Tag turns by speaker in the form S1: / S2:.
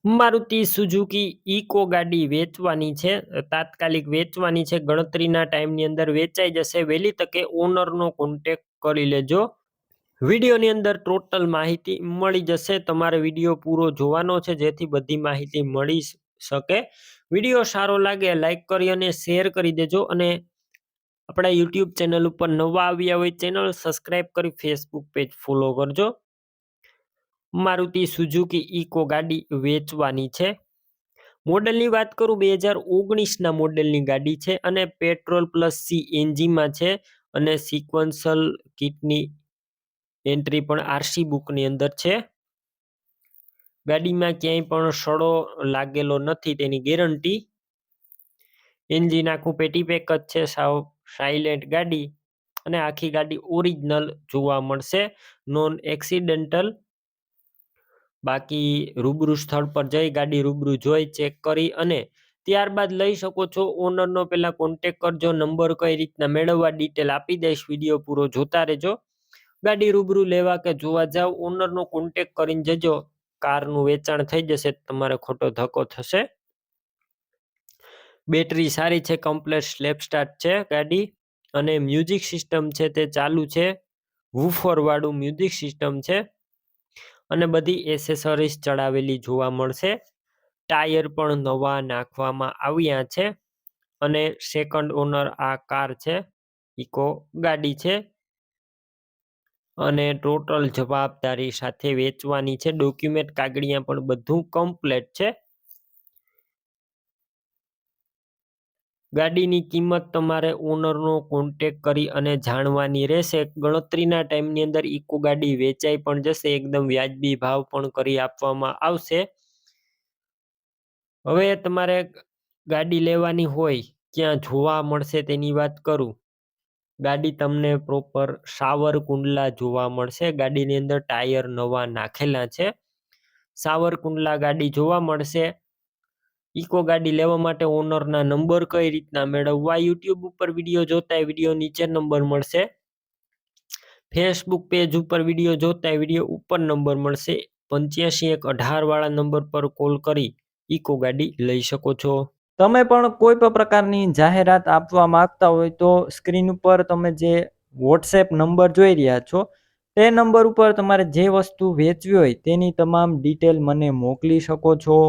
S1: Maruti Suzuki eco ગાડી વેચવાની છે. તાત્કાલિક વેચવાની છે. ગણતરીના ટાઈમની અંદર વેચાઈ જશે. વહેલી તકે ઓનરનો કોન્ટેક્ટ કરી લેજો. વિડીયોની અંદર ટોટલ માહિતી મળી જશે. તમારે વિડીયો પૂરો જોવાનો છે જેથી બધી માહિતી મળી શકે. વિડીયો સારો લાગે લાઈક કરી અને શેર કરી દેજો. અને આપણા યુટ્યુબ ચેનલ ઉપર નવા આવ્યા હોય ચેનલ સબસ્ક્રાઈબ કરી ફેસબુક પેજ ફોલો કરજો. મારુતિ સુઝુકી ઇકો ગાડી વેચવાની છે. મોડેલની વાત કરું 2019ના મોડેલની ગાડી છે અને પેટ્રોલ પ્લસ CNGમાં છે અને સિક્વન્શલ કિટની એન્ટ્રી પણ આરસી બુકની અંદર છે. ગાડીમાં ક્યાંય પણ સડો લાગેલો નથી તેની ગેરંટી. એન્જિન આખું પેટી પેક જ છે. સાવ સાયલેન્ટ ગાડી અને આખી ગાડી ઓરિજિનલ જોવા મળશે, નોન એક્સિડેન્ટલ. બાકી રૂબરૂ સ્થળ પર જઈ ગાડી રૂબરૂ જોઈ ચેક કરી અને ત્યારબાદ લઈ શકો છો. ઓનરનો પહેલા કોન્ટેક કરજો. નંબર કઈ રીતના મેળવવા ડિટેલ આપી દઈશ. વિડીયો પૂરો જોતા રહેજો. ગાડી રૂબરૂ લેવા કે જોવા જાવ ઓનરનો કોન્ટેક કરીને જજો. કારનું વેચાણ થઈ જશે, તમારે ખોટો ધક્કો થશે. બેટરી સારી છે, કમ્પ્લેટ સ્લેપ સ્ટાર્ટ છે ગાડી. અને મ્યુઝિક સિસ્ટમ છે તે ચાલુ છે. વૂફર વાળું મ્યુઝિક સિસ્ટમ છે અને બધી એસેસરીઝ ચડાવેલી જોવા મળશે. ટાયર પણ નવા નાખવામાં આવ્યા છે અને સેકન્ડ ઓનર આ કાર છે. ઇકો ગાડી છે અને ટોટલ જવાબદારી સાથે વેચવાની છે. ડોક્યુમેન્ટ કાગળિયા પણ બધું કમ્પ્લેટ છે. ગાડીની કિંમત તમારે ઓનરનો કોન્ટેક કરી અને જાણવાની રહેશે. ગણતરીના ટાઈમની અંદર ઇકો ગાડી વેચાઈ પણ જશે. એકદમ વ્યાજબી ભાવ પણ કરી આપવામાં આવશે. હવે તમારે ગાડી લેવાની હોય ક્યાં જોવા મળશે તેની વાત કરું. ગાડી તમને પ્રોપર સાવરકુંડલા જોવા મળશે. ગાડીની અંદર ટાયર નવા નાખેલા છે. સાવરકુંડલા ગાડી જોવા મળશે. ઇકો ગાડી લેવા માટે ઓનરના નંબર કઈ રીતના મેળવવા, યુટ્યુબ ઉપર વિડીયો જોતા વિડીયો નીચે નંબર મળશે. ફેસબુક પેજ ઉપર વિડીયો જોતા વિડીયો ઉપર નંબર મળશે. 85 1 18 વાળા નંબર પર કોલ કરી ઇકો ગાડી લઈ શકો છો.
S2: તમે પણ કોઈ પણ પ્રકારની જાહેરાત આપવા માંગતા હોય તો સ્ક્રીન ઉપર તમે જે વોટ્સએપ નંબર જોઈ રહ્યા છો તે નંબર ઉપર તમારે જે વસ્તુ વેચવી હોય તેની તમામ ડિટેલ મને મોકલી શકો છો.